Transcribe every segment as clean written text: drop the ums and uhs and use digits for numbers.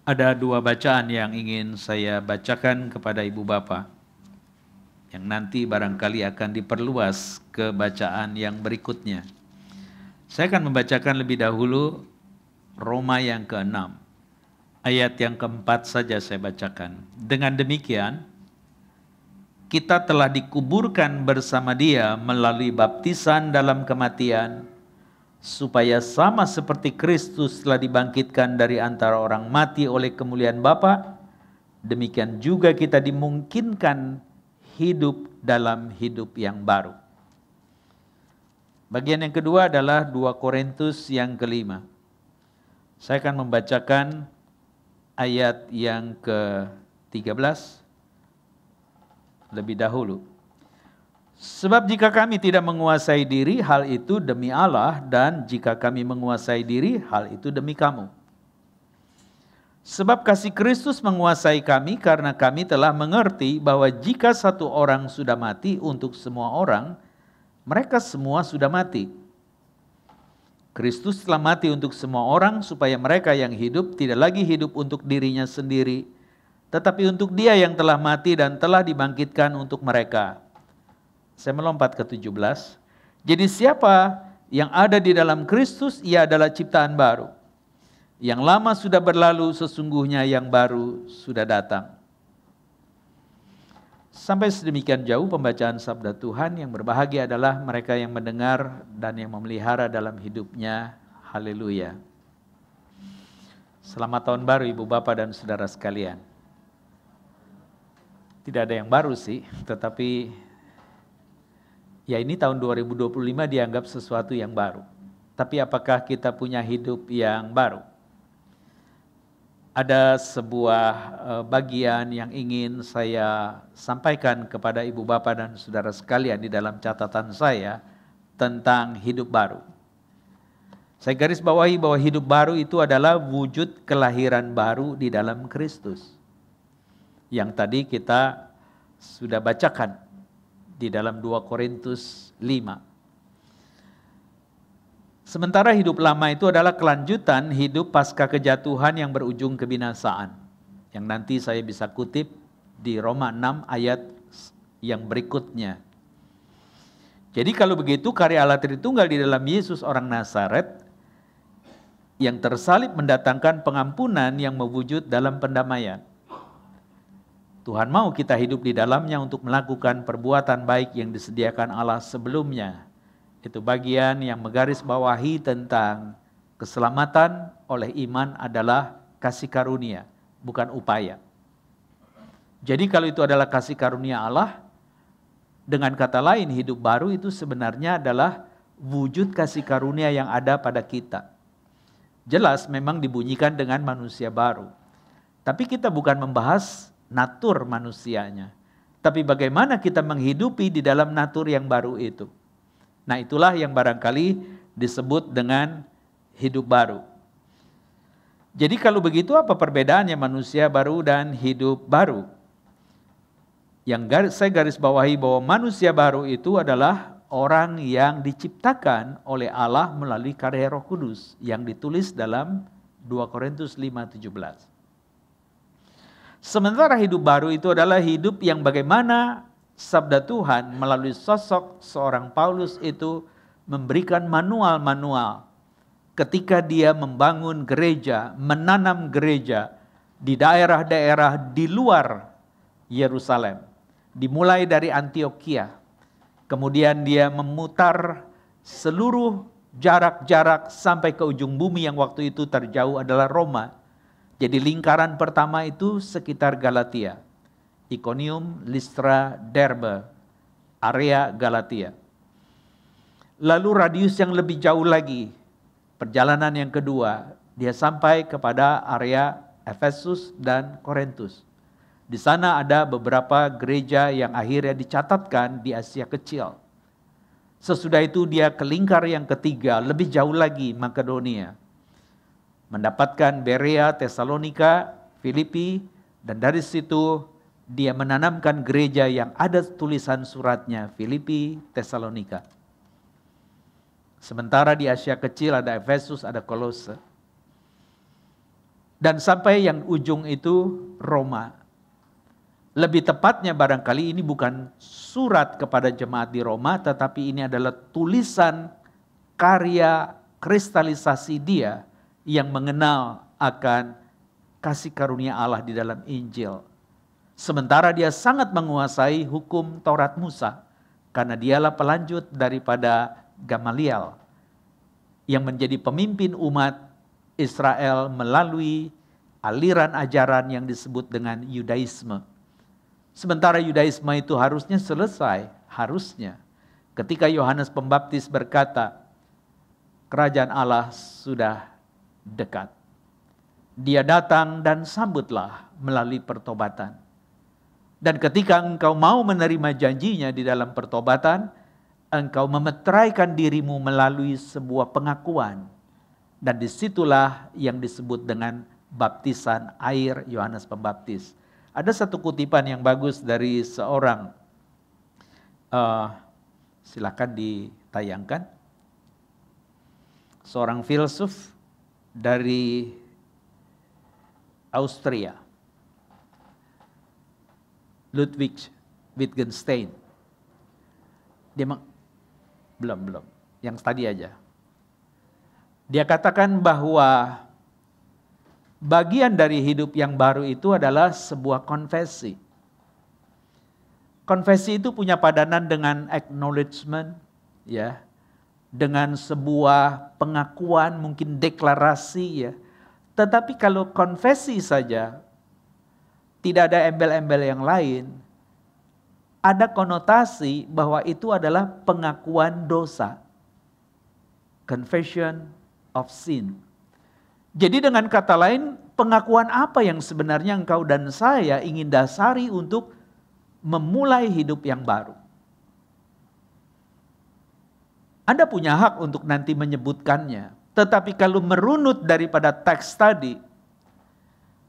Ada dua bacaan yang ingin saya bacakan kepada Ibu Bapak, yang nanti barangkali akan diperluas ke bacaan yang berikutnya. Saya akan membacakan lebih dahulu Roma yang ke-6. Ayat yang ke-4 saja saya bacakan. Dengan demikian, kita telah dikuburkan bersama Dia melalui baptisan dalam kematian, supaya sama seperti Kristus telah dibangkitkan dari antara orang mati oleh kemuliaan Bapa, demikian juga kita dimungkinkan hidup dalam hidup yang baru. Bagian yang kedua adalah 2 Korintus yang ke-5. Saya akan membacakan ayat yang ke-13 lebih dahulu. Sebab jika kami tidak menguasai diri, hal itu demi Allah, dan jika kami menguasai diri, hal itu demi kamu. Sebab kasih Kristus menguasai kami karena kami telah mengerti bahwa jika satu orang sudah mati untuk semua orang, mereka semua sudah mati. Kristus telah mati untuk semua orang supaya mereka yang hidup tidak lagi hidup untuk dirinya sendiri, tetapi untuk Dia yang telah mati dan telah dibangkitkan untuk mereka. Saya melompat ke 17. Jadi siapa yang ada di dalam Kristus, ia adalah ciptaan baru. Yang lama sudah berlalu, sesungguhnya yang baru sudah datang. Sampai sedemikian jauh pembacaan sabda Tuhan. Yang berbahagia adalah mereka yang mendengar dan yang memelihara dalam hidupnya. Haleluya. Selamat tahun baru Ibu Bapak dan Saudara sekalian. Tidak ada yang baru sih, tetapi ya ini tahun 2025 dianggap sesuatu yang baru. Tapi apakah kita punya hidup yang baru? Ada sebuah bagian yang ingin saya sampaikan kepada Ibu Bapak dan Saudara sekalian di dalam catatan saya tentang hidup baru. Saya garis bawahi bahwa hidup baru itu adalah wujud kelahiran baru di dalam Kristus. Yang tadi kita sudah bacakan di dalam 2 Korintus 5. Sementara hidup lama itu adalah kelanjutan hidup pasca kejatuhan yang berujung kebinasaan. Yang nanti saya bisa kutip di Roma 6 ayat yang berikutnya. Jadi kalau begitu karya Allah Tritunggal di dalam Yesus orang Nazaret yang tersalib mendatangkan pengampunan yang mewujud dalam pendamaian. Tuhan mau kita hidup di dalamnya untuk melakukan perbuatan baik yang disediakan Allah sebelumnya. Itu bagian yang menggarisbawahi tentang keselamatan oleh iman adalah kasih karunia, bukan upaya. Jadi kalau itu adalah kasih karunia Allah, dengan kata lain hidup baru itu sebenarnya adalah wujud kasih karunia yang ada pada kita. Jelas memang dibunyikan dengan manusia baru. Tapi kita bukan membahas natur manusianya, tapi bagaimana kita menghidupi di dalam natur yang baru itu. Nah itulah yang barangkali disebut dengan hidup baru. Jadi kalau begitu apa perbedaannya manusia baru dan hidup baru? Yang saya garis bawahi bahwa manusia baru itu adalah orang yang diciptakan oleh Allah melalui karya Roh Kudus yang ditulis dalam 2 Korintus 5:17. Sementara hidup baru itu adalah hidup yang bagaimana sabda Tuhan melalui sosok seorang Paulus itu memberikan manual-manual ketika dia membangun gereja, menanam gereja di daerah-daerah di luar Yerusalem. Dimulai dari Antioquia, kemudian dia memutar seluruh jarak-jarak sampai ke ujung bumi yang waktu itu terjauh adalah Roma. Jadi lingkaran pertama itu sekitar Galatia, Iconium, Listra, Derbe, area Galatia. Lalu radius yang lebih jauh lagi, perjalanan yang kedua, dia sampai kepada area Efesus dan Korintus. Di sana ada beberapa gereja yang akhirnya dicatatkan di Asia Kecil. Sesudah itu dia ke lingkar yang ketiga, lebih jauh lagi, Makedonia. Mendapatkan Berea, Tesalonika, Filipi, dan dari situ dia menanamkan gereja yang ada tulisan suratnya, Filipi, Tesalonika. Sementara di Asia Kecil ada Efesus, ada Kolose. Dan sampai yang ujung itu Roma. Lebih tepatnya barangkali ini bukan surat kepada jemaat di Roma, tetapi ini adalah tulisan karya kristalisasi dia yang mengenal akan kasih karunia Allah di dalam Injil. Sementara dia sangat menguasai hukum Taurat Musa, karena dialah pelanjut daripada Gamaliel yang menjadi pemimpin umat Israel melalui aliran ajaran yang disebut dengan Yudaisme. Sementara Yudaisme itu harusnya selesai, harusnya ketika Yohanes Pembaptis berkata, kerajaan Allah sudah dekat. Dia datang dan sambutlah melalui pertobatan. Dan ketika engkau mau menerima janjinya di dalam pertobatan, engkau memeteraikan dirimu melalui sebuah pengakuan. Dan disitulah yang disebut dengan baptisan air Yohanes Pembaptis. Ada satu kutipan yang bagus dari seorang, silakan ditayangkan. Seorang filsuf dari Austria. Ludwig Wittgenstein. Dia belum, yang tadi aja. Dia katakan bahwa bagian dari hidup yang baru itu adalah sebuah konfesi. Konfesi itu punya padanan dengan acknowledgement, ya, dengan sebuah pengakuan, mungkin deklarasi, ya. Tetapi kalau konfesi saja, tidak ada embel-embel yang lain, ada konotasi bahwa itu adalah pengakuan dosa. Confession of sin. Jadi dengan kata lain, pengakuan apa yang sebenarnya engkau dan saya ingin dasari untuk memulai hidup yang baru? Anda punya hak untuk nanti menyebutkannya. Tetapi kalau merunut daripada teks tadi,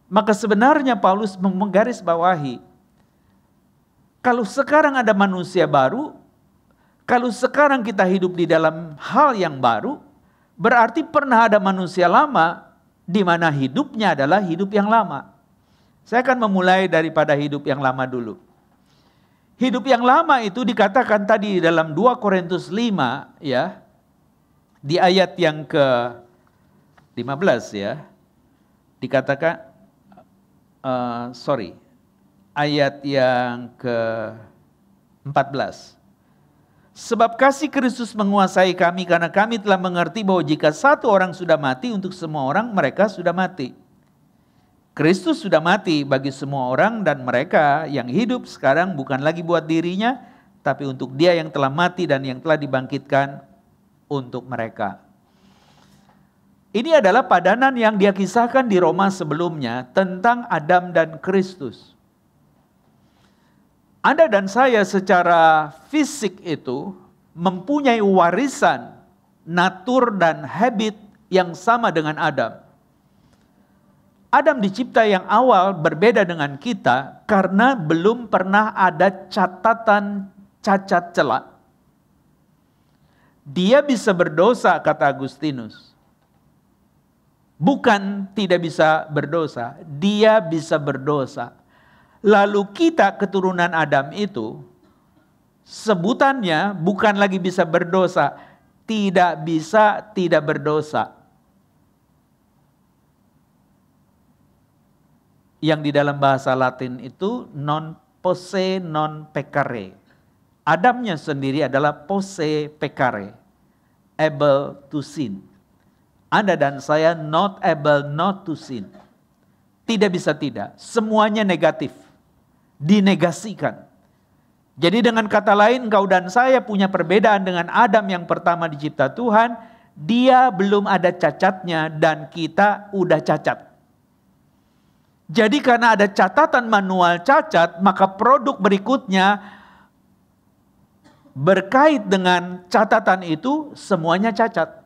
maka sebenarnya Paulus menggarisbawahi, kalau sekarang ada manusia baru, kalau sekarang kita hidup di dalam hal yang baru, berarti pernah ada manusia lama, di mana hidupnya adalah hidup yang lama. Saya akan memulai daripada hidup yang lama dulu. Hidup yang lama itu dikatakan tadi dalam 2 Korintus 5, ya, di ayat yang ke-15, ya, dikatakan, ayat yang ke-14. Sebab kasih Kristus menguasai kami karena kami telah mengerti bahwa jika satu orang sudah mati untuk semua orang, mereka sudah mati. Kristus sudah mati bagi semua orang dan mereka yang hidup sekarang bukan lagi buat dirinya, tapi untuk Dia yang telah mati dan yang telah dibangkitkan untuk mereka. Ini adalah padanan yang dia kisahkan di Roma sebelumnya tentang Adam dan Kristus. Anda dan saya secara fisik itu mempunyai warisan, natur dan habit yang sama dengan Adam. Adam dicipta yang awal berbeda dengan kita karena belum pernah ada catatan cacat celak. Dia bisa berdosa, kata Agustinus. Bukan tidak bisa berdosa, dia bisa berdosa. Lalu kita keturunan Adam itu, sebutannya bukan lagi bisa berdosa, tidak bisa tidak berdosa. Yang di dalam bahasa Latin itu non posse non peccare. Adamnya sendiri adalah posse peccare, able to sin. Anda dan saya not able not to sin. Tidak bisa tidak. Semuanya negatif. Dinegasikan. Jadi dengan kata lain, engkau dan saya punya perbedaan dengan Adam yang pertama dicipta Tuhan. Dia belum ada cacatnya dan kita udah cacat. Jadi karena ada catatan manual cacat, maka produk berikutnya berkait dengan catatan itu semuanya cacat.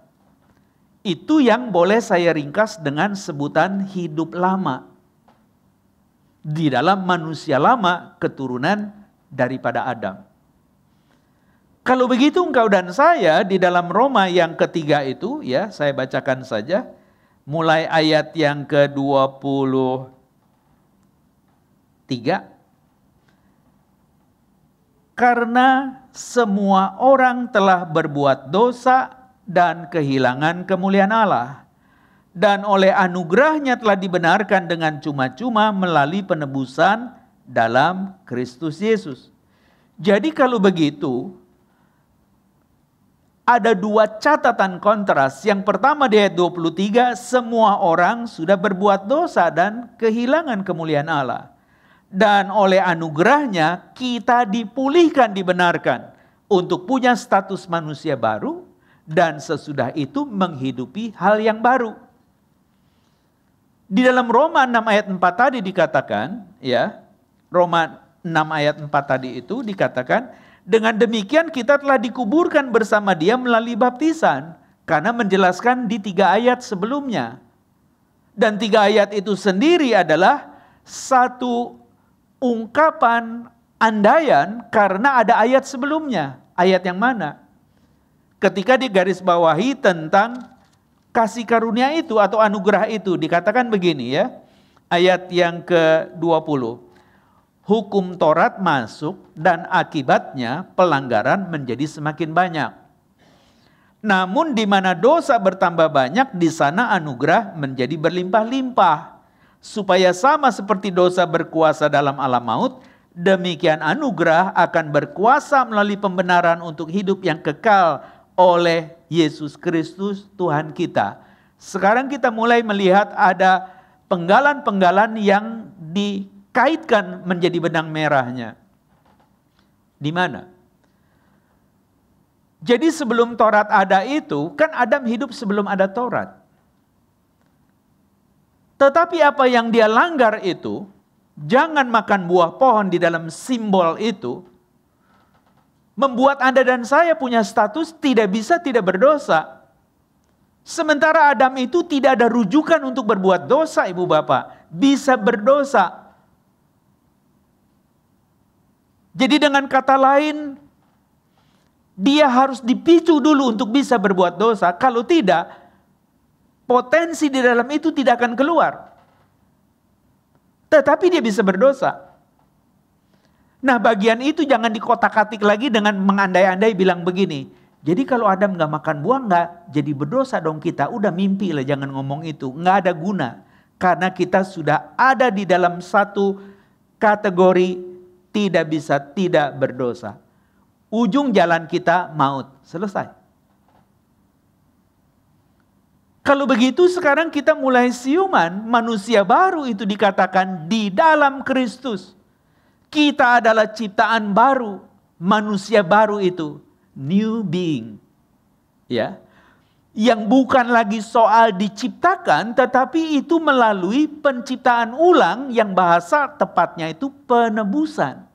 Itu yang boleh saya ringkas dengan sebutan hidup lama. Di dalam manusia lama keturunan daripada Adam. Kalau begitu engkau dan saya di dalam Roma yang ketiga itu, ya saya bacakan saja. mulai ayat yang ke-23. Karena semua orang telah berbuat dosa dan kehilangan kemuliaan Allah, dan oleh anugerahnya telah dibenarkan dengan cuma-cuma melalui penebusan dalam Kristus Yesus. Jadi kalau begitu, ada dua catatan kontras. Yang pertama di ayat 23, semua orang sudah berbuat dosa dan kehilangan kemuliaan Allah. Dan oleh anugerahnya kita dipulihkan, dibenarkan untuk punya status manusia baru, dan sesudah itu menghidupi hal yang baru. Di dalam Roma 6 ayat 4 tadi dikatakan, ya, Roma 6 ayat 4 tadi itu dikatakan, dengan demikian kita telah dikuburkan bersama Dia melalui baptisan, karena menjelaskan di 3 ayat sebelumnya. Dan 3 ayat itu sendiri adalah satu ungkapan andaian karena ada ayat sebelumnya. Ayat yang mana? Ketika digarisbawahi tentang kasih karunia itu atau anugerah itu, dikatakan begini ya, ayat yang ke-20. Hukum Taurat masuk dan akibatnya pelanggaran menjadi semakin banyak. Namun di mana dosa bertambah banyak, di sana anugerah menjadi berlimpah-limpah. Supaya sama seperti dosa berkuasa dalam alam maut, demikian anugerah akan berkuasa melalui pembenaran untuk hidup yang kekal oleh Yesus Kristus Tuhan kita. Sekarang kita mulai melihat ada penggalan-penggalan yang dikaitkan menjadi benang merahnya. Di mana? Jadi sebelum Taurat ada itu, kan Adam hidup sebelum ada Taurat. Tetapi apa yang dia langgar itu, jangan makan buah pohon di dalam simbol itu, membuat Anda dan saya punya status tidak bisa tidak berdosa. Sementara Adam itu tidak ada rujukan untuk berbuat dosa, Ibu Bapak. Bisa berdosa. Jadi dengan kata lain, dia harus dipicu dulu untuk bisa berbuat dosa. Kalau tidak, potensi di dalam itu tidak akan keluar. Tetapi dia bisa berdosa. Nah, bagian itu jangan dikotak-katik lagi dengan mengandai-andai bilang begini. Jadi kalau Adam nggak makan buah, nggak jadi berdosa dong kita. Udah mimpi lah, jangan ngomong itu. Nggak ada guna. Karena kita sudah ada di dalam satu kategori tidak bisa tidak berdosa. Ujung jalan kita maut. Selesai. Kalau begitu sekarang kita mulai siuman, manusia baru itu dikatakan di dalam Kristus. Kita adalah ciptaan baru, manusia baru itu, new being. Ya. Yang bukan lagi soal diciptakan, tetapi itu melalui penciptaan ulang yang bahasa tepatnya itu penebusan.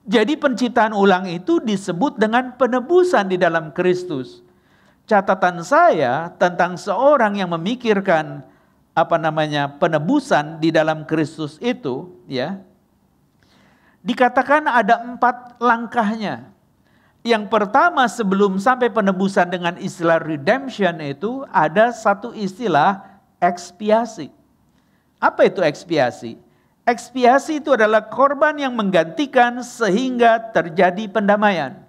Jadi penciptaan ulang itu disebut dengan penebusan di dalam Kristus. Catatan saya tentang seorang yang memikirkan penebusan di dalam Kristus itu, ya, dikatakan ada 4 langkahnya. Yang pertama sebelum sampai penebusan dengan istilah redemption itu ada satu istilah ekspiasi. Apa itu ekspiasi? Ekspiasi itu adalah korban yang menggantikan sehingga terjadi pendamaian,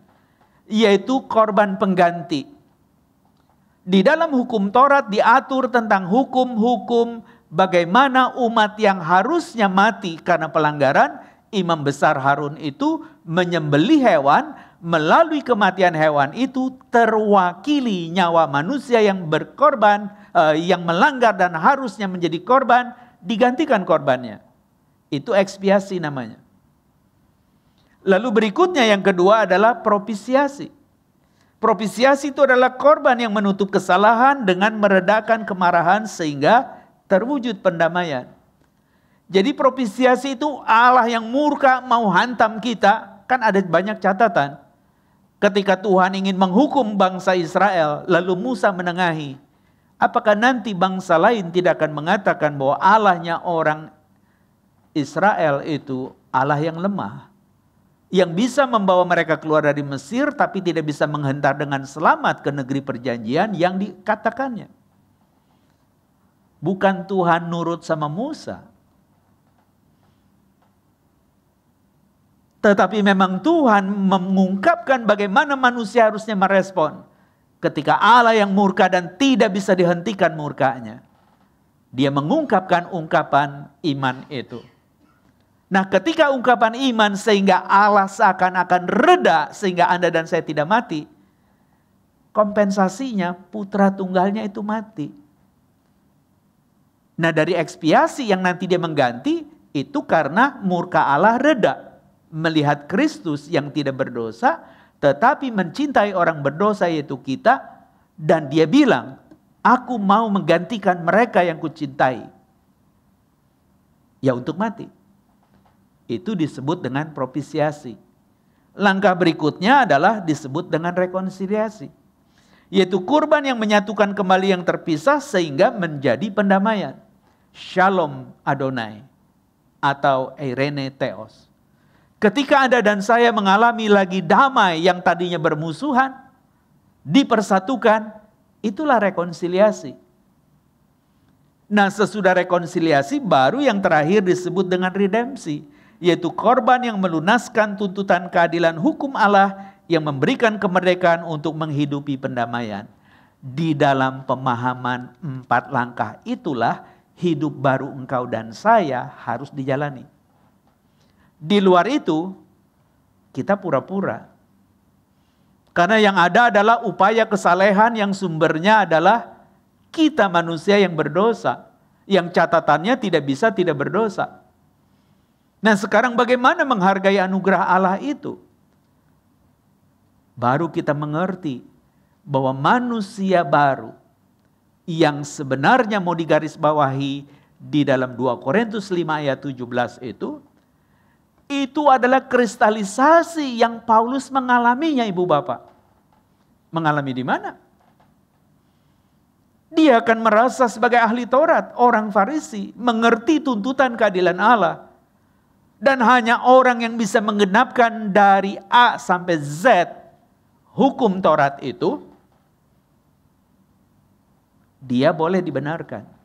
yaitu korban pengganti. Di dalam hukum Taurat diatur tentang hukum-hukum bagaimana umat yang harusnya mati karena pelanggaran, imam besar Harun itu menyembelih hewan, melalui kematian hewan itu terwakili nyawa manusia yang berkorban, yang melanggar dan harusnya menjadi korban, digantikan korbannya. Itu ekspiasi namanya. Lalu berikutnya yang kedua adalah propisiasi. Propisiasi itu adalah korban yang menutup kesalahan dengan meredakan kemarahan sehingga terwujud pendamaian. Jadi propisiasi itu Allah yang murka mau hantam kita, kan ada banyak catatan. Ketika Tuhan ingin menghukum bangsa Israel, lalu Musa menengahi. Apakah nanti bangsa lain tidak akan mengatakan bahwa Allahnya orang Israel itu Allah yang lemah? Yang bisa membawa mereka keluar dari Mesir tapi tidak bisa menghentar dengan selamat ke negeri perjanjian yang dikatakannya. Bukan Tuhan nurut sama Musa. Tetapi memang Tuhan mengungkapkan bagaimana manusia harusnya merespon. Ketika Allah yang murka dan tidak bisa dihentikan murkanya. Dia mengungkapkan ungkapan iman itu. Nah, ketika ungkapan iman sehingga Allah seakan-akan reda sehingga Anda dan saya tidak mati. Kompensasinya putra tunggalnya itu mati. Nah, dari ekspiasi yang nanti dia mengganti itu karena murka Allah reda. Melihat Kristus yang tidak berdosa, tetapi mencintai orang berdosa yaitu kita. Dan dia bilang, aku mau menggantikan mereka yang kucintai. Ya untuk mati. Itu disebut dengan propisiasi. Langkah berikutnya adalah disebut dengan rekonsiliasi. Yaitu kurban yang menyatukan kembali yang terpisah sehingga menjadi pendamaian. Shalom Adonai atau Eirene Theos. Ketika Anda dan saya mengalami lagi damai yang tadinya bermusuhan, dipersatukan, itulah rekonsiliasi. Nah, sesudah rekonsiliasi baru yang terakhir disebut dengan redempsi, yaitu korban yang melunaskan tuntutan keadilan hukum Allah yang memberikan kemerdekaan untuk menghidupi pendamaian. Di dalam pemahaman 4 langkah itulah hidup baru engkau dan saya harus dijalani. Di luar itu, kita pura-pura. Karena yang ada adalah upaya kesalehan yang sumbernya adalah kita manusia yang berdosa. Yang catatannya tidak bisa tidak berdosa. Nah, sekarang bagaimana menghargai anugerah Allah itu? Baru kita mengerti bahwa manusia baru yang sebenarnya mau digarisbawahi di dalam 2 Korintus 5 ayat 17 itu adalah kristalisasi yang Paulus mengalaminya, Ibu Bapak. Mengalami di mana? Dia akan merasa sebagai ahli Taurat, orang Farisi, mengerti tuntutan keadilan Allah. Dan hanya orang yang bisa menggenapkan dari A sampai Z hukum Taurat itu, dia boleh dibenarkan.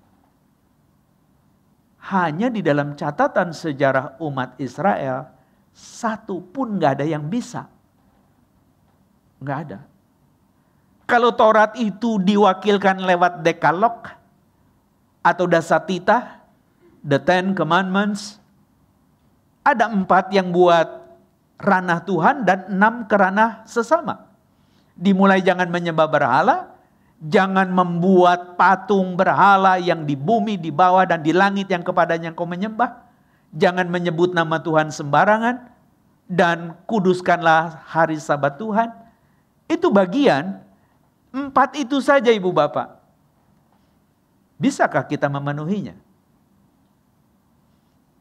Hanya di dalam catatan sejarah umat Israel, satu pun gak ada yang bisa. Gak ada. Kalau Taurat itu diwakilkan lewat Dekalog, atau Dasatita, the 10 Commandments, ada 4 yang buat ranah Tuhan dan 6 ke ranah sesama. Dimulai jangan menyembah berhala, jangan membuat patung berhala yang di bumi, di bawah, dan di langit yang kepadanya kau menyembah. Jangan menyebut nama Tuhan sembarangan. Dan kuduskanlah hari Sabat Tuhan. Itu bagian 4 itu saja, Ibu Bapak. Bisakah kita memenuhinya?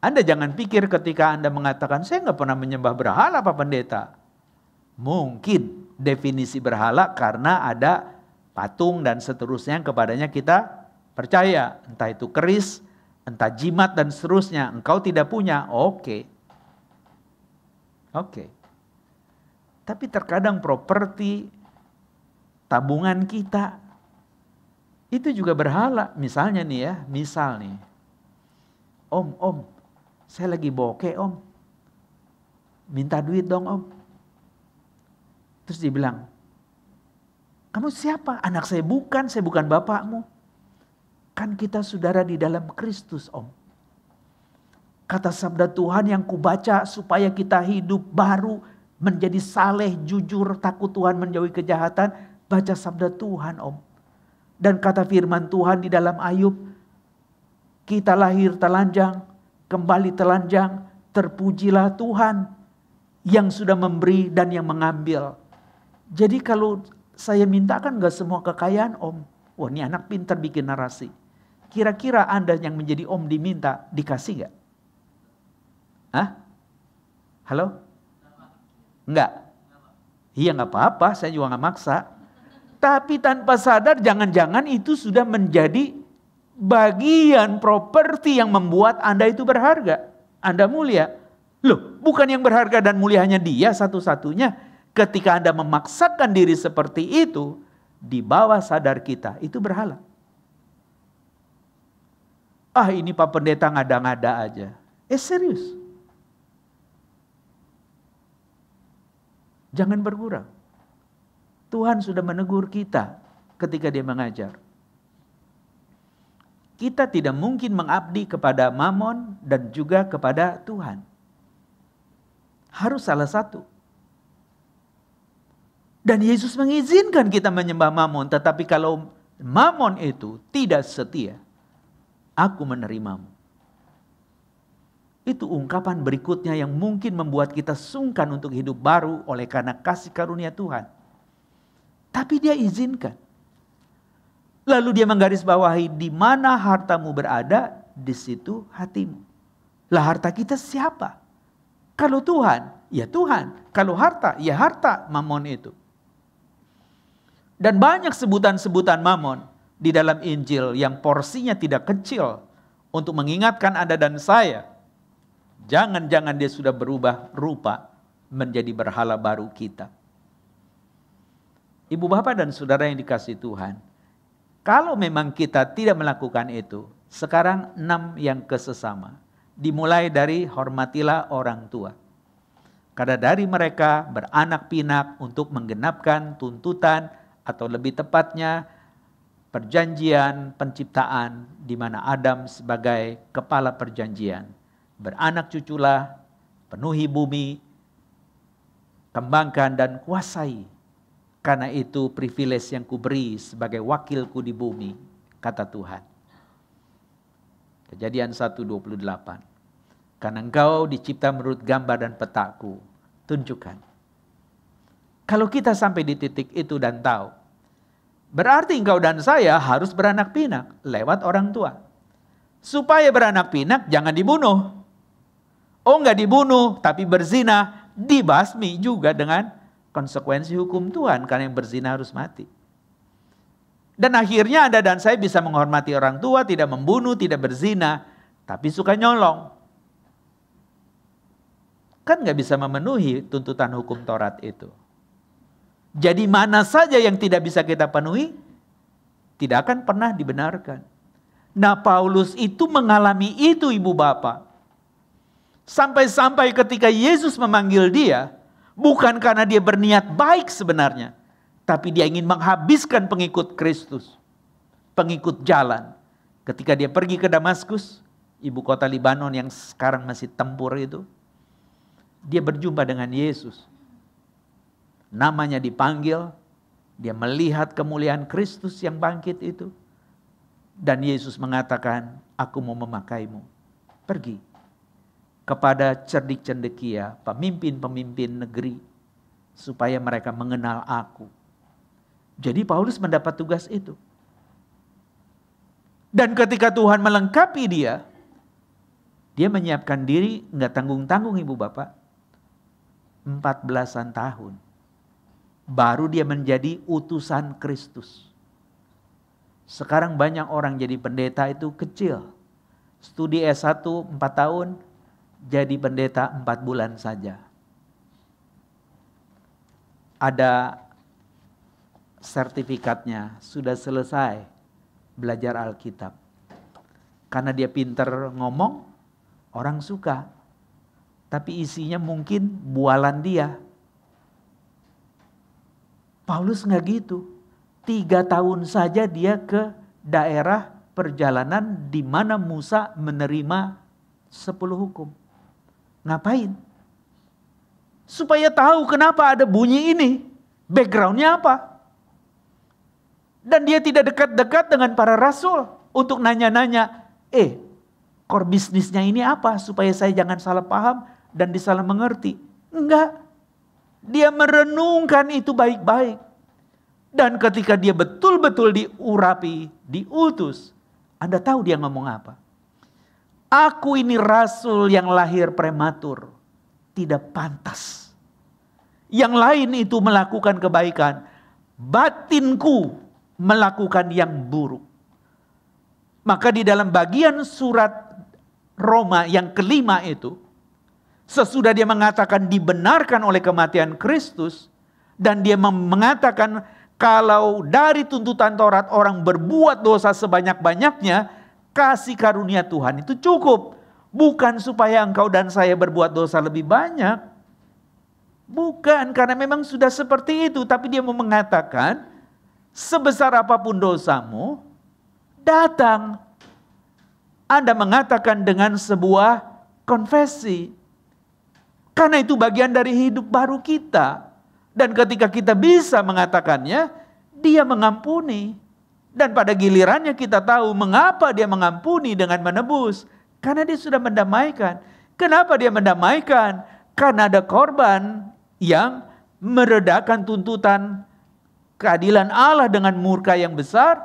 Anda jangan pikir ketika Anda mengatakan, saya nggak pernah menyembah berhala Pak Pendeta. Mungkin definisi berhala karena ada patung dan seterusnya yang kepadanya kita percaya. Entah itu keris, entah jimat dan seterusnya. Engkau tidak punya, oke. Tapi terkadang properti, tabungan kita, itu juga berhala. Misalnya nih ya, Om, saya lagi bokeh Om. Minta duit dong Om. Terus dia bilang, kamu siapa? Anak saya bukan bapakmu. Kan kita saudara di dalam Kristus Om. Kata sabda Tuhan yang kubaca supaya kita hidup baru, menjadi saleh, jujur, takut Tuhan, menjauhi kejahatan. Baca sabda Tuhan Om. Dan kata firman Tuhan di dalam Ayub, kita lahir telanjang, kembali telanjang, terpujilah Tuhan yang sudah memberi dan yang mengambil. Jadi kalau saya minta kan gak semua kekayaan Om. Wah ini anak pintar bikin narasi. Kira-kira Anda yang menjadi Om diminta, dikasih gak? Hah? Halo? Enggak? Iya gak apa-apa, saya juga gak maksa. Tapi tanpa sadar jangan-jangan itu sudah menjadi bagian properti yang membuat Anda itu berharga. Anda mulia. Loh, bukan yang berharga dan mulia hanya dia satu-satunya. Ketika Anda memaksakan diri seperti itu, di bawah sadar kita, itu berhala. Ah, ini Pak Pendeta ngada-ngada aja. Serius. Jangan bergurau. Tuhan sudah menegur kita ketika dia mengajar. Kita tidak mungkin mengabdi kepada Mamon dan juga kepada Tuhan. Harus salah satu. Dan Yesus mengizinkan kita menyembah Mamon, tetapi kalau Mamon itu tidak setia, aku menerimamu. Itu ungkapan berikutnya yang mungkin membuat kita sungkan untuk hidup baru oleh karena kasih karunia Tuhan. Tapi dia izinkan. Lalu dia menggarisbawahi, di mana hartamu berada, di situ hatimu. Lah harta kita siapa? Kalau Tuhan, ya Tuhan. Kalau harta, ya harta Mamon itu. Dan banyak sebutan-sebutan Mamon di dalam Injil yang porsinya tidak kecil untuk mengingatkan Anda dan saya. Jangan-jangan dia sudah berubah rupa menjadi berhala baru kita. Ibu bapak dan saudara yang dikasihi Tuhan, kalau memang kita tidak melakukan itu, sekarang 6 yang kesesama. Dimulai dari hormatilah orang tua. Karena dari mereka beranak pinak untuk menggenapkan tuntutan atau lebih tepatnya perjanjian penciptaan di mana Adam sebagai kepala perjanjian. Beranak cuculah, penuhi bumi, kembangkan dan kuasai. Karena itu privilege yang kuberi sebagai wakilku di bumi, kata Tuhan. Kejadian 1:28. Karena engkau dicipta menurut gambar dan petaku, tunjukkan. Kalau kita sampai di titik itu dan tahu, berarti engkau dan saya harus beranak pinak lewat orang tua. Supaya beranak pinak jangan dibunuh. Oh enggak dibunuh, tapi berzina, dibasmi juga dengan konsekuensi hukum Tuhan, karena yang berzina harus mati. Dan akhirnya Anda dan saya bisa menghormati orang tua, tidak membunuh, tidak berzina, tapi suka nyolong. Kan gak bisa memenuhi tuntutan hukum Taurat itu. Jadi mana saja yang tidak bisa kita penuhi, tidak akan pernah dibenarkan. Nah Paulus itu mengalami itu ibu bapak. Sampai-sampai ketika Yesus memanggil dia, bukan karena dia berniat baik sebenarnya, tapi dia ingin menghabiskan pengikut Kristus, pengikut jalan. Ketika dia pergi ke Damaskus, ibu kota Libanon yang sekarang masih tempur itu, dia berjumpa dengan Yesus. Namanya dipanggil, dia melihat kemuliaan Kristus yang bangkit itu. Dan Yesus mengatakan, aku mau memakaimu. Pergi kepada cerdik cendekia, pemimpin-pemimpin negeri, supaya mereka mengenal aku. Jadi Paulus mendapat tugas itu. Dan ketika Tuhan melengkapi dia menyiapkan diri, enggak tanggung-tanggung ibu bapak, 14-an tahun. Baru dia menjadi utusan Kristus. Sekarang banyak orang jadi pendeta itu kecil. Studi S1 4 tahun, jadi pendeta 4 bulan saja. Ada sertifikatnya, sudah selesai belajar Alkitab. Karena dia pintar ngomong, orang suka. Tapi isinya mungkin bualan dia. Paulus enggak gitu. 3 tahun saja dia ke daerah perjalanan di mana Musa menerima 10 hukum. Ngapain? Supaya tahu kenapa ada bunyi ini. Backgroundnya apa? Dan dia tidak dekat-dekat dengan para rasul untuk nanya-nanya, core bisnisnya ini apa? Supaya saya jangan salah paham dan disalah mengerti. Enggak. Dia merenungkan itu baik-baik. Dan ketika dia betul-betul diurapi, diutus, Anda tahu dia ngomong apa? Aku ini rasul yang lahir prematur, tidak pantas. Yang lain itu melakukan kebaikan, batinku melakukan yang buruk. Maka di dalam bagian surat Roma yang kelima itu, sesudah dia mengatakan dibenarkan oleh kematian Kristus, dan dia mengatakan kalau dari tuntutan Taurat orang berbuat dosa sebanyak-banyaknya, kasih karunia Tuhan itu cukup. Bukan supaya engkau dan saya berbuat dosa lebih banyak. Bukan, karena memang sudah seperti itu. Tapi dia mau mengatakan, sebesar apapun dosamu, datang. Anda mengatakan dengan sebuah konfesi. Karena itu bagian dari hidup baru kita. Dan ketika kita bisa mengatakannya, dia mengampuni. Dan pada gilirannya kita tahu mengapa dia mengampuni dengan menebus. Karena dia sudah mendamaikan. Kenapa dia mendamaikan? Karena ada korban yang meredakan tuntutan keadilan Allah dengan murka yang besar.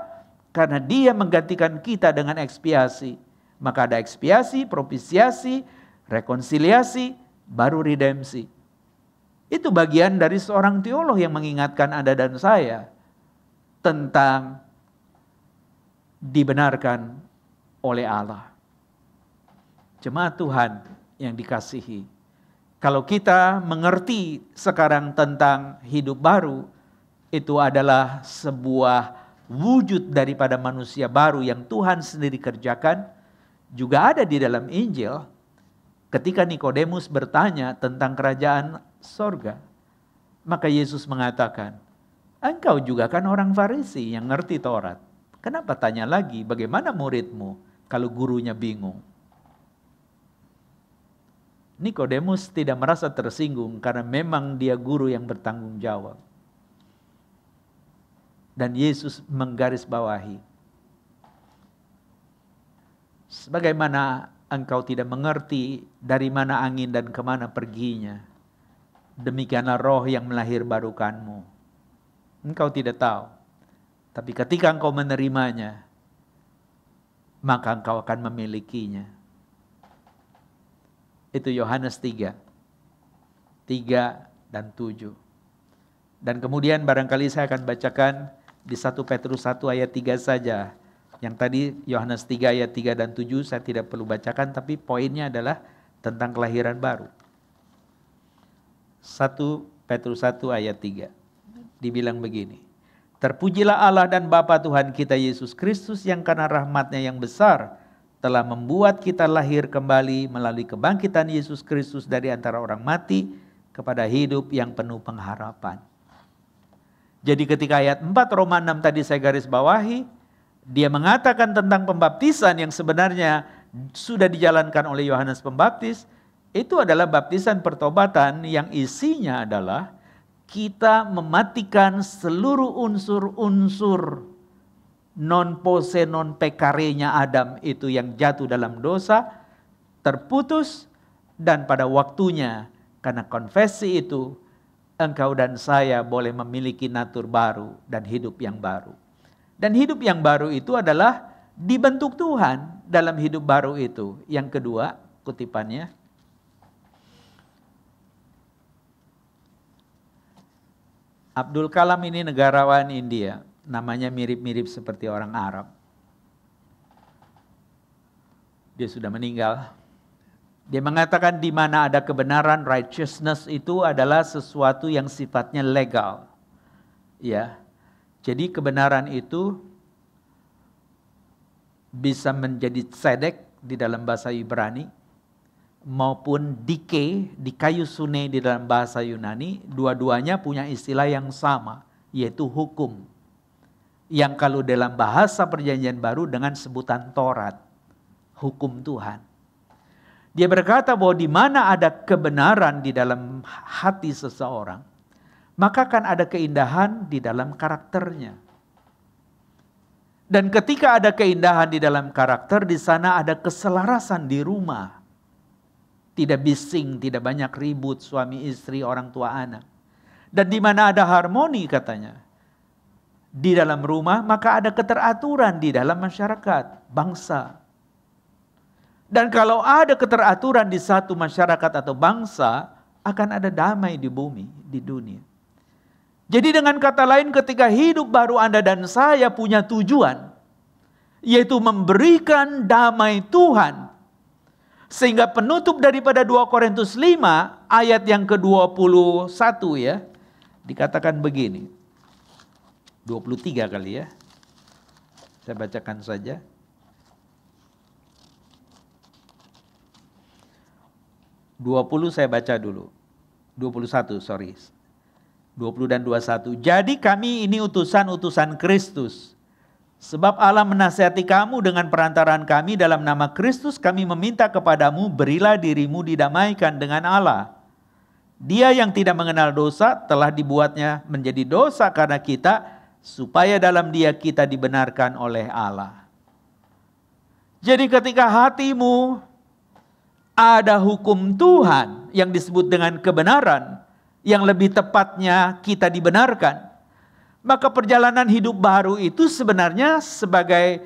Karena dia menggantikan kita dengan ekspiasi. Maka ada ekspiasi, propisiasi, rekonsiliasi, baru redempsi. Itu bagian dari seorang teolog yang mengingatkan Anda dan saya tentang dibenarkan oleh Allah. Jemaat Tuhan yang dikasihi, kalau kita mengerti sekarang tentang hidup baru, itu adalah sebuah wujud daripada manusia baru yang Tuhan sendiri kerjakan, juga ada di dalam Injil. Ketika Nikodemus bertanya tentang kerajaan sorga, maka Yesus mengatakan, engkau juga kan orang Farisi yang ngerti Taurat. Kenapa tanya lagi bagaimana muridmu kalau gurunya bingung? Nikodemus tidak merasa tersinggung karena memang dia guru yang bertanggung jawab. Dan Yesus menggarisbawahi, sebagaimana engkau tidak mengerti dari mana angin dan kemana perginya, demikianlah roh yang melahirbarukanmu. Engkau tidak tahu. Tapi ketika engkau menerimanya, maka engkau akan memilikinya. Itu Yohanes 3 dan 7. Dan kemudian barangkali saya akan bacakan di 1 Petrus 1 ayat 3 saja. Yang tadi Yohanes 3 ayat 3 dan 7 saya tidak perlu bacakan, tapi poinnya adalah tentang kelahiran baru. 1 Petrus 1 ayat 3. Dibilang begini, terpujilah Allah dan Bapa Tuhan kita Yesus Kristus yang karena rahmat-Nya yang besar telah membuat kita lahir kembali melalui kebangkitan Yesus Kristus dari antara orang mati kepada hidup yang penuh pengharapan. Jadi ketika ayat 4 Roma 6 tadi saya garis bawahi, dia mengatakan tentang pembaptisan yang sebenarnya sudah dijalankan oleh Yohanes Pembaptis, itu adalah baptisan pertobatan yang isinya adalah kita mematikan seluruh unsur-unsur non pose non pecarenya Adam itu yang jatuh dalam dosa, terputus, dan pada waktunya karena konfesi itu engkau dan saya boleh memiliki natur baru dan hidup yang baru. Dan hidup yang baru itu adalah dibentuk Tuhan dalam hidup baru itu. Yang kedua, kutipannya, Abdul Kalam ini negarawan India. Namanya mirip-mirip seperti orang Arab. Dia sudah meninggal. Dia mengatakan di mana ada kebenaran, righteousness itu adalah sesuatu yang sifatnya legal. Ya. Jadi kebenaran itu bisa menjadi tzedek di dalam bahasa Ibrani maupun dike di kayu sune di dalam bahasa Yunani. Dua-duanya punya istilah yang sama, yaitu hukum. Yang kalau dalam bahasa perjanjian baru dengan sebutan Taurat, hukum Tuhan. Dia berkata bahwa di mana ada kebenaran di dalam hati seseorang, maka akan ada keindahan di dalam karakternya. Dan ketika ada keindahan di dalam karakter, di sana ada keselarasan di rumah. Tidak bising, tidak banyak ribut suami istri, orang tua anak. Dan di mana ada harmoni katanya, di dalam rumah, maka ada keteraturan di dalam masyarakat, bangsa. Dan kalau ada keteraturan di satu masyarakat atau bangsa, akan ada damai di bumi, di dunia. Jadi dengan kata lain, ketika hidup baru Anda dan saya punya tujuan, yaitu memberikan damai Tuhan. Sehingga penutup daripada 2 Korintus 5 ayat yang ke-21 ya, dikatakan begini. 23 kali ya. Saya bacakan saja. 20 saya baca dulu. 21, sorry. 20 dan 21. Jadi kami ini utusan-utusan Kristus. Sebab Allah menasihati kamu dengan perantaraan kami dalam nama Kristus, kami meminta kepadamu, berilah dirimu didamaikan dengan Allah. Dia yang tidak mengenal dosa telah dibuatnya menjadi dosa karena kita, supaya dalam dia kita dibenarkan oleh Allah. Jadi ketika hatimu ada hukum Tuhan yang disebut dengan kebenaran, yang lebih tepatnya kita dibenarkan, maka perjalanan hidup baru itu sebenarnya sebagai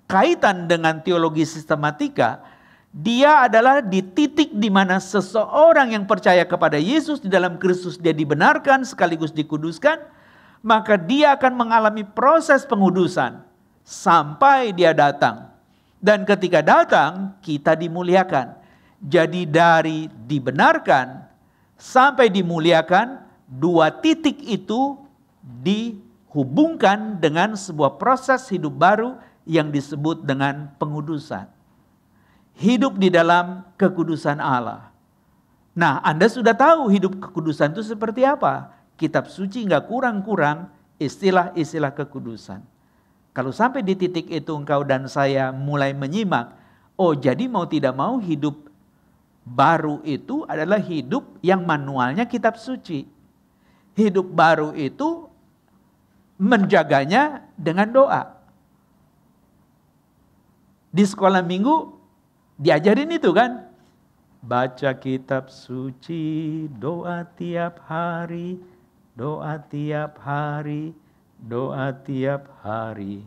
kaitan dengan teologi sistematika, dia adalah di titik di mana seseorang yang percaya kepada Yesus di dalam Kristus dia dibenarkan sekaligus dikuduskan, maka dia akan mengalami proses pengudusan sampai dia datang. Dan ketika datang kita dimuliakan. Jadi dari dibenarkan sampai dimuliakan, dua titik itu dihubungkan dengan sebuah proses hidup baru yang disebut dengan pengudusan. Hidup di dalam kekudusan Allah. Nah, Anda sudah tahu hidup kekudusan itu seperti apa. Kitab suci nggak kurang-kurang istilah-istilah kekudusan. Kalau sampai di titik itu engkau dan saya mulai menyimak, oh jadi mau tidak mau hidup baru itu adalah hidup yang manualnya kitab suci. Hidup baru itu menjaganya dengan doa. Di sekolah minggu diajarin itu kan. Baca kitab suci, doa tiap hari, doa tiap hari, doa tiap hari.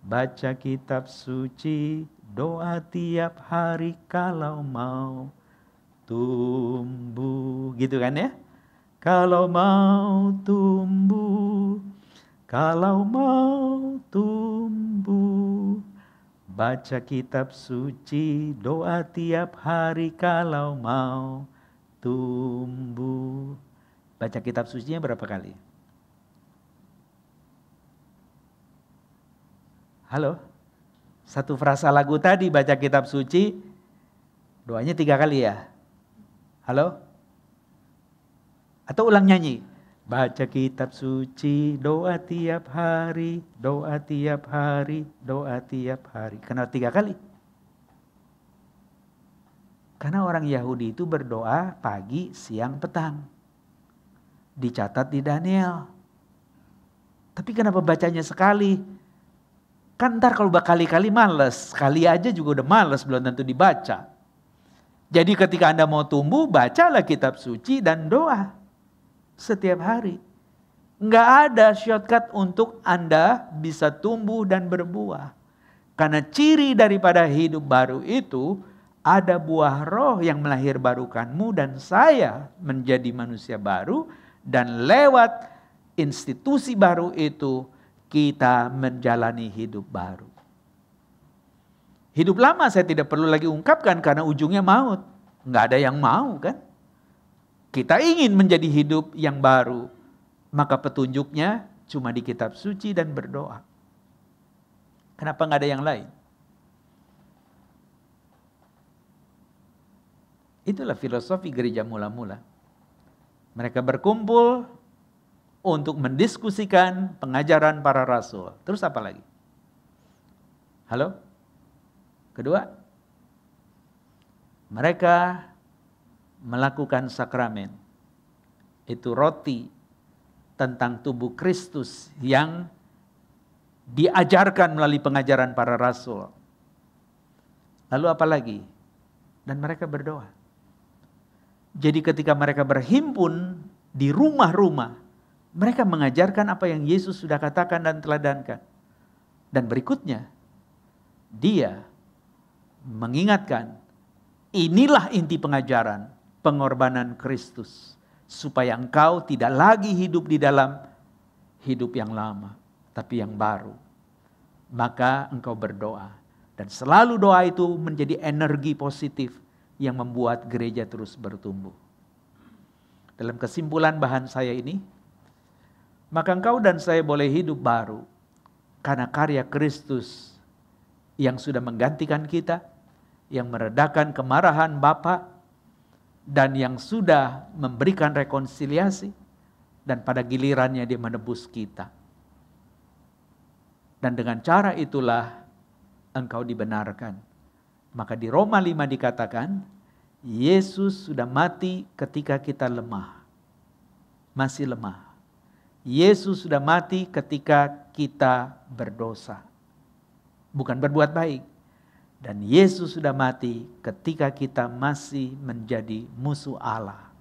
Baca kitab suci, doa tiap hari kalau mau tumbuh, gitu kan ya? Kalau mau tumbuh, kalau mau tumbuh, baca kitab suci, doa tiap hari kalau mau tumbuh. Baca kitab sucinya berapa kali? Halo? Satu frasa lagu tadi baca kitab suci, doanya 3 kali ya? Halo? Atau ulang nyanyi? Baca kitab suci, doa tiap hari, doa tiap hari, doa tiap hari. Kenapa 3 kali? Karena orang Yahudi itu berdoa pagi, siang, petang. Dicatat di Daniel. Tapi kenapa bacanya sekali? Kan ntar kalau berkali-kali males. Sekali aja juga udah males, belum tentu dibaca. Jadi ketika Anda mau tumbuh, bacalah kitab suci dan doa setiap hari. Nggak ada shortcut untuk Anda bisa tumbuh dan berbuah. Karena ciri daripada hidup baru itu, ada buah roh yang melahirbarukanmu dan saya menjadi manusia baru. Dan lewat institusi baru itu, kita menjalani hidup baru. Hidup lama saya tidak perlu lagi ungkapkan karena ujungnya maut. Nggak ada yang mau kan? Kita ingin menjadi hidup yang baru. Maka petunjuknya cuma di kitab suci dan berdoa. Kenapa nggak ada yang lain? Itulah filosofi gereja mula-mula. Mereka berkumpul untuk mendiskusikan pengajaran para rasul. Terus apa lagi? Halo? Kedua, mereka melakukan sakramen. Itu roti tentang tubuh Kristus yang diajarkan melalui pengajaran para rasul. Lalu apa lagi? Dan mereka berdoa. Jadi ketika mereka berhimpun di rumah-rumah, mereka mengajarkan apa yang Yesus sudah katakan dan teladankan. Dan berikutnya, dia mengingatkan, inilah inti pengajaran, pengorbanan Kristus. Supaya engkau tidak lagi hidup di dalam hidup yang lama, tapi yang baru. Maka engkau berdoa. Dan selalu doa itu menjadi energi positif yang membuat gereja terus bertumbuh. Dalam kesimpulan bahan saya ini, maka engkau dan saya boleh hidup baru karena karya Kristus yang sudah menggantikan kita, yang meredakan kemarahan Bapa, dan yang sudah memberikan rekonsiliasi, dan pada gilirannya dia menebus kita. Dan dengan cara itulah engkau dibenarkan. Maka di Roma 5 dikatakan, Yesus sudah mati ketika kita lemah. Masih lemah. Yesus sudah mati ketika kita berdosa. Bukan berbuat baik. Dan Yesus sudah mati ketika kita masih menjadi musuh Allah.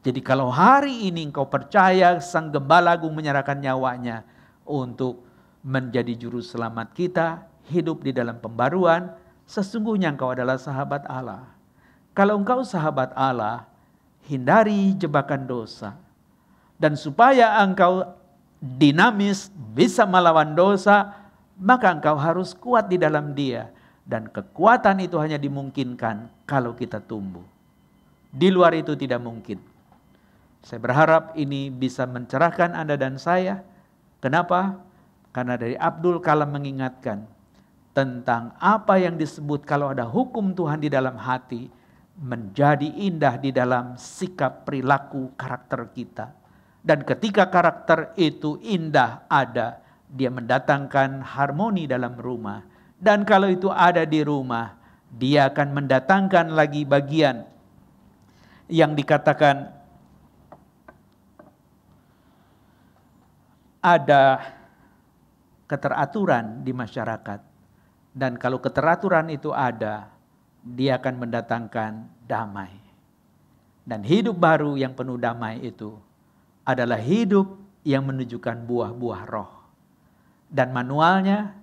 Jadi kalau hari ini engkau percaya Sang Gembala Agung menyerahkan nyawanya untuk menjadi juru selamat kita, hidup di dalam pembaruan, sesungguhnya engkau adalah sahabat Allah. Kalau engkau sahabat Allah, hindari jebakan dosa. Dan supaya engkau dinamis, bisa melawan dosa, maka engkau harus kuat di dalam Dia. Dan kekuatan itu hanya dimungkinkan kalau kita tumbuh. Di luar itu tidak mungkin. Saya berharap ini bisa mencerahkan Anda dan saya. Kenapa? Karena dari Abdul Kalam mengingatkan tentang apa yang disebut kalau ada hukum Tuhan di dalam hati, menjadi indah di dalam sikap, perilaku, karakter kita. Dan ketika karakter itu indah ada, dia mendatangkan harmoni dalam rumah. Dan kalau itu ada di rumah, dia akan mendatangkan lagi bagian yang dikatakan ada keteraturan di masyarakat. Dan kalau keteraturan itu ada, dia akan mendatangkan damai. Dan hidup baru yang penuh damai itu adalah hidup yang menunjukkan buah-buah roh. Dan manualnya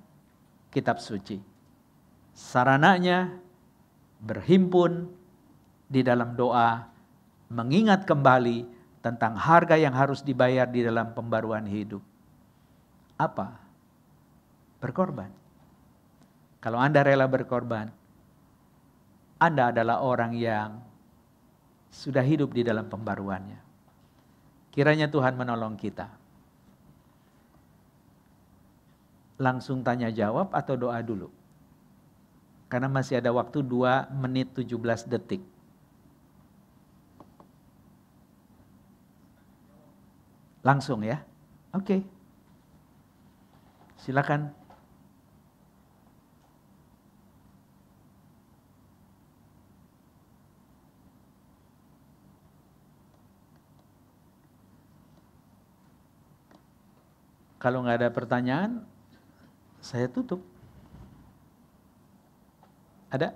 kitab suci. Sarananya berhimpun di dalam doa, mengingat kembali tentang harga yang harus dibayar di dalam pembaruan hidup. Apa? Berkorban. Kalau Anda rela berkorban, Anda adalah orang yang sudah hidup di dalam pembaruannya. Kiranya Tuhan menolong kita. Langsung tanya jawab atau doa dulu? Karena masih ada waktu 2 menit 17 detik. Langsung ya? Oke. Silakan. Kalau nggak ada pertanyaan, saya tutup. Ada?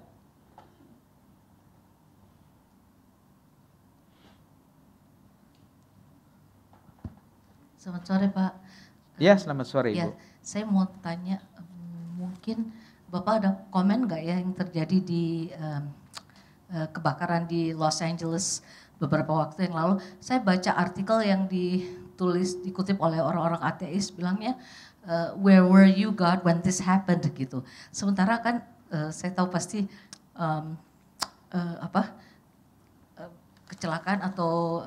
Selamat sore Pak. Ya, selamat sore Ibu. Ya, saya mau tanya, mungkin Bapak ada komen nggak ya yang terjadi di kebakaran di Los Angeles beberapa waktu yang lalu? Saya baca artikel yang dikutip oleh orang-orang ateis bilangnya, where were you God when this happened gitu. Sementara kan saya tahu pasti kecelakaan atau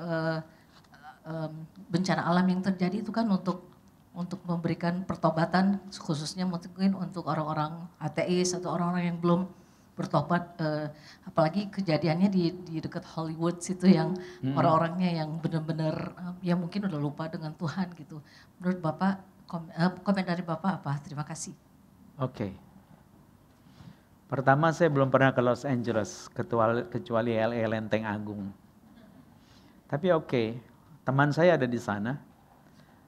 bencana alam yang terjadi itu kan untuk memberikan pertobatan, khususnya mungkin untuk orang-orang ateis atau orang-orang yang belum bertobat, apalagi kejadiannya di dekat Hollywood situ yang orang-orangnya yang benar-benar ya mungkin udah lupa dengan Tuhan gitu. Menurut Bapak, komen dari Bapak apa? Terima kasih. Oke. Pertama, saya belum pernah ke Los Angeles kecuali LA Lenteng Agung. Tapi oke. Teman saya ada di sana,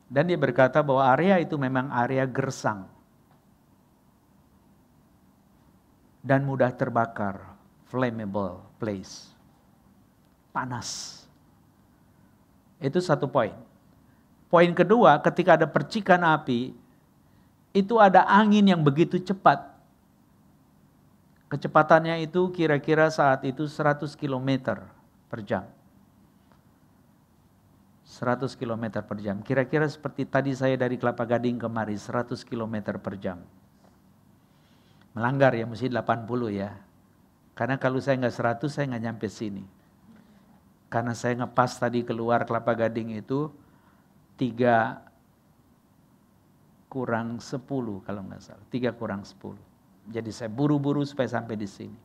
dan dia berkata bahwa area itu memang area gersang dan mudah terbakar, flammable place, panas. Itu satu poin. Poin kedua, ketika ada percikan api, itu ada angin yang begitu cepat. Kecepatannya itu kira-kira saat itu 100 km per jam. 100 km per jam. Kira-kira seperti tadi saya dari Kelapa Gading kemari, 100 km per jam. Melanggar ya, mesti 80 ya. Karena kalau saya nggak 100, saya nggak nyampe sini. Karena saya ngepas tadi keluar Kelapa Gading itu 3 kurang 10 kalau nggak salah. 3 kurang 10. Jadi saya buru-buru supaya sampai di sini.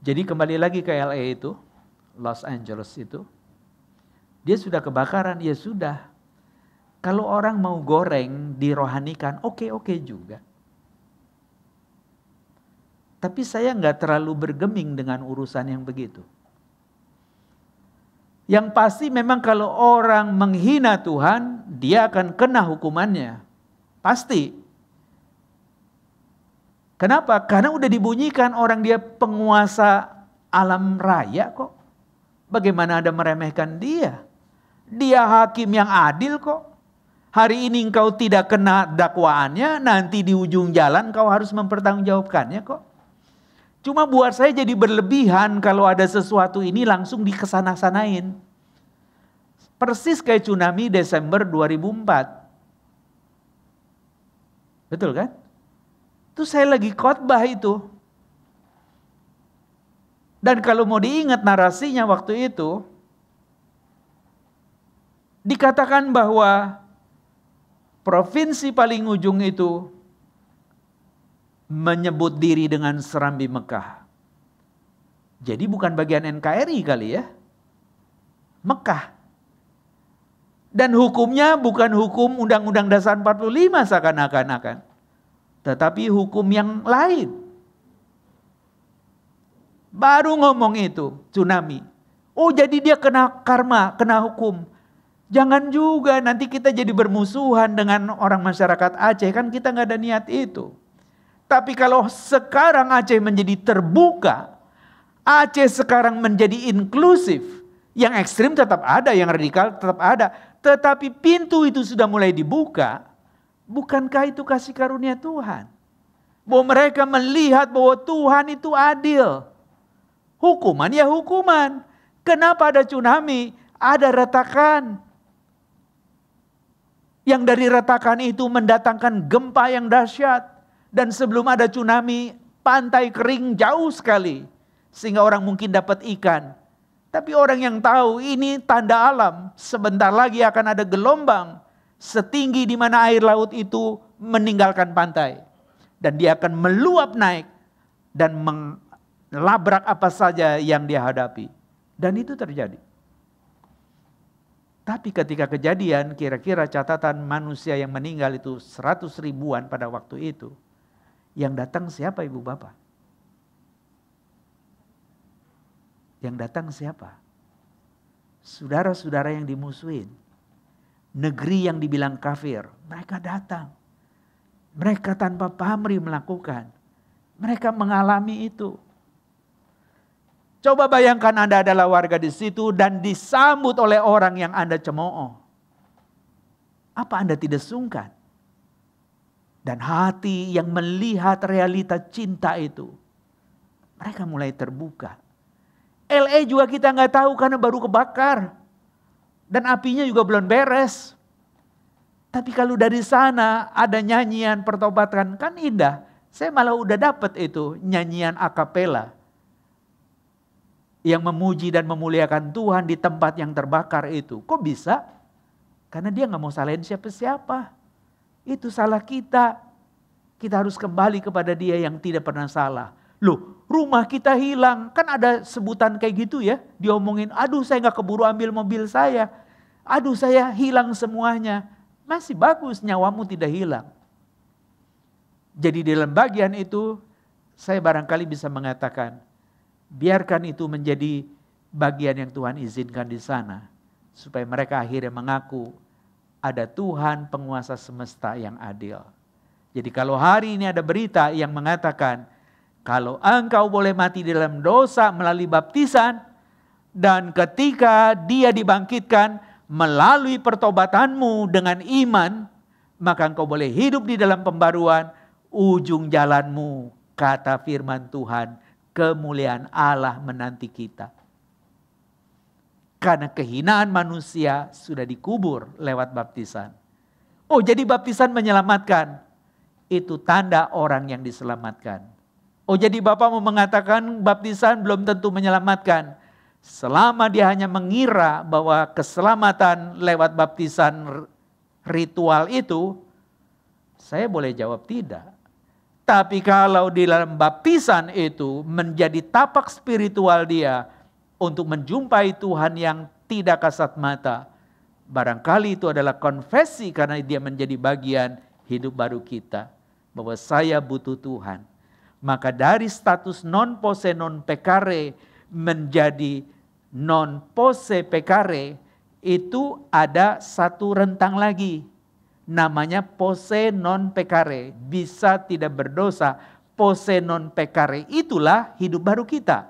Jadi kembali lagi ke LA itu, Los Angeles itu, dia sudah kebakaran, ya sudah. Kalau orang mau goreng, dirohanikan, oke juga. Tapi saya nggak terlalu bergeming dengan urusan yang begitu. Yang pasti memang kalau orang menghina Tuhan, dia akan kena hukumannya. Pasti. Kenapa? Karena udah dibunyikan orang dia penguasa alam raya kok. Bagaimana ada meremehkan dia? Dia hakim yang adil kok. Hari ini engkau tidak kena dakwaannya, nanti di ujung jalan kau harus mempertanggungjawabkannya kok. Cuma buat saya jadi berlebihan kalau ada sesuatu ini langsung dikesana-sanain. Persis kayak tsunami Desember 2004. Betul kan? Itu saya lagi khotbah itu. Dan kalau mau diingat narasinya waktu itu, dikatakan bahwa provinsi paling ujung itu menyebut diri dengan Serambi Mekah. Jadi bukan bagian NKRI kali ya. Mekah. Dan hukumnya bukan hukum Undang-Undang Dasar 45 seakan-akan. Tetapi hukum yang lain. Baru ngomong itu, tsunami. Oh jadi dia kena karma, kena hukum. Jangan juga nanti kita jadi bermusuhan dengan orang masyarakat Aceh. Kan kita gak ada niat itu. Tapi kalau sekarang Aceh menjadi terbuka, Aceh sekarang menjadi inklusif, yang ekstrim tetap ada, yang radikal tetap ada. Tetapi pintu itu sudah mulai dibuka, bukankah itu kasih karunia Tuhan? Bahwa mereka melihat bahwa Tuhan itu adil. Hukuman ya hukuman. Kenapa ada tsunami? Ada retakan. Yang dari retakan itu mendatangkan gempa yang dahsyat. Dan sebelum ada tsunami, pantai kering jauh sekali. Sehingga orang mungkin dapat ikan. Tapi orang yang tahu ini tanda alam. Sebentar lagi akan ada gelombang. Setinggi di mana air laut itu meninggalkan pantai. Dan dia akan meluap naik. Dan melabrak apa saja yang dia hadapi. Dan itu terjadi. Tapi ketika kejadian, kira-kira catatan manusia yang meninggal itu 100 ribuan pada waktu itu. Yang datang siapa ibu bapak? Yang datang siapa? Saudara-saudara yang dimusuhin. Negeri yang dibilang kafir. Mereka datang. Mereka tanpa pamrih melakukan. Mereka mengalami itu. Coba bayangkan Anda adalah warga di situ dan disambut oleh orang yang Anda cemooh. Apa Anda tidak sungkan? Dan hati yang melihat realita cinta itu. Mereka mulai terbuka. LA juga kita nggak tahu karena baru kebakar. Dan apinya juga belum beres. Tapi kalau dari sana ada nyanyian pertobatan kan indah. Saya malah udah dapat itu nyanyian akapela. Yang memuji dan memuliakan Tuhan di tempat yang terbakar itu. Kok bisa? Karena dia nggak mau salahin siapa-siapa. Itu salah kita. Kita harus kembali kepada dia yang tidak pernah salah. Loh, rumah kita hilang. Kan ada sebutan kayak gitu ya. Diomongin, aduh saya gak keburu ambil mobil saya. Aduh saya hilang semuanya. Masih bagus nyawamu tidak hilang. Jadi dalam bagian itu, saya barangkali bisa mengatakan, biarkan itu menjadi bagian yang Tuhan izinkan di sana. Supaya mereka akhirnya mengaku, ada Tuhan penguasa semesta yang adil. Jadi kalau hari ini ada berita yang mengatakan, kalau engkau boleh mati dalam dosa melalui baptisan, dan ketika dia dibangkitkan melalui pertobatanmu dengan iman, maka engkau boleh hidup di dalam pembaruan, ujung jalanmu, kata firman Tuhan, kemuliaan Allah menanti kita. Karena kehinaan manusia sudah dikubur lewat baptisan. Oh, jadi baptisan menyelamatkan. Itu tanda orang yang diselamatkan. Oh, jadi Bapak mau mengatakan baptisan belum tentu menyelamatkan. Selama dia hanya mengira bahwa keselamatan lewat baptisan ritual itu, saya boleh jawab tidak. Tapi kalau di dalam baptisan itu menjadi tapak spiritual dia untuk menjumpai Tuhan yang tidak kasat mata, barangkali itu adalah konfesi karena dia menjadi bagian hidup baru kita. Bahwa saya butuh Tuhan. Maka dari status non posse non pecare menjadi non posse pecare, itu ada satu rentang lagi. Namanya posse non pecare. Bisa tidak berdosa. Posse non pecare itulah hidup baru kita.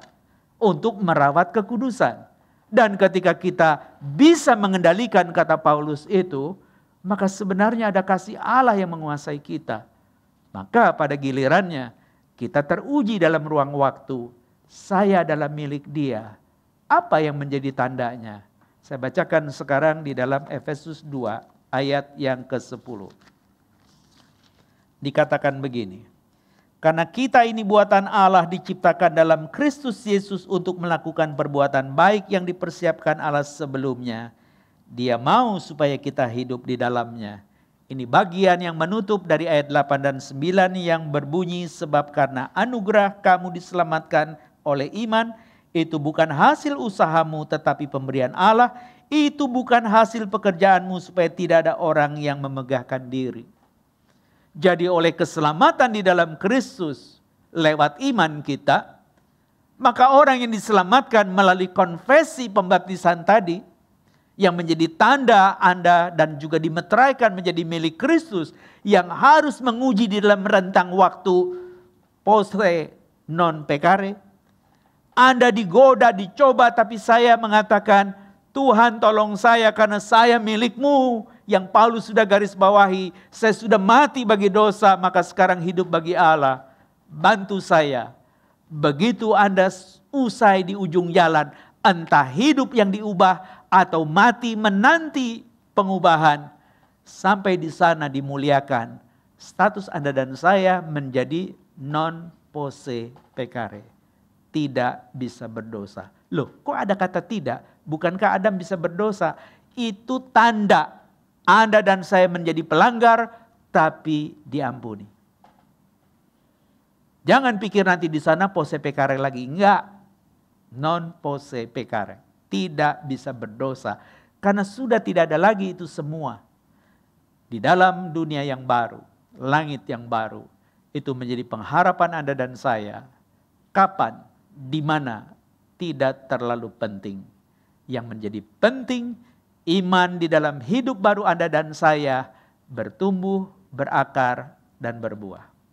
Untuk merawat kekudusan. Dan ketika kita bisa mengendalikan kata Paulus itu, maka sebenarnya ada kasih Allah yang menguasai kita. Maka pada gilirannya kita teruji dalam ruang waktu. Saya adalah milik Dia. Apa yang menjadi tandanya? Saya bacakan sekarang di dalam Efesus 2 ayat yang ke-10. Dikatakan begini. Karena kita ini buatan Allah diciptakan dalam Kristus Yesus untuk melakukan perbuatan baik yang dipersiapkan Allah sebelumnya. Dia mau supaya kita hidup di dalamnya. Ini bagian yang menutup dari ayat 8 dan 9 yang berbunyi, sebab karena anugerah kamu diselamatkan oleh iman, itu bukan hasil usahamu tetapi pemberian Allah, itu bukan hasil pekerjaanmu supaya tidak ada orang yang memegahkan diri. Jadi oleh keselamatan di dalam Kristus lewat iman kita, maka orang yang diselamatkan melalui konfesi pembaptisan tadi, yang menjadi tanda Anda dan juga dimeteraikan menjadi milik Kristus, yang harus menguji di dalam rentang waktu posse non pecare. Anda digoda, dicoba, tapi saya mengatakan, Tuhan tolong saya karena saya milik-Mu. Yang Paulus sudah garis bawahi, saya sudah mati bagi dosa, maka sekarang hidup bagi Allah. Bantu saya. Begitu Anda usai di ujung jalan, entah hidup yang diubah atau mati menanti pengubahan, sampai di sana dimuliakan. Status Anda dan saya menjadi non posse pecare. Tidak bisa berdosa. Loh, kok ada kata tidak? Bukankah Adam bisa berdosa? Itu tanda Anda dan saya menjadi pelanggar, tapi diampuni. Jangan pikir nanti di sana posse pecare lagi. Enggak. Non posse pecare. Tidak bisa berdosa. Karena sudah tidak ada lagi itu semua. Di dalam dunia yang baru, langit yang baru, itu menjadi pengharapan Anda dan saya. Kapan, di mana, tidak terlalu penting. Yang menjadi penting, iman di dalam hidup baru Anda dan saya bertumbuh, berakar, dan berbuah.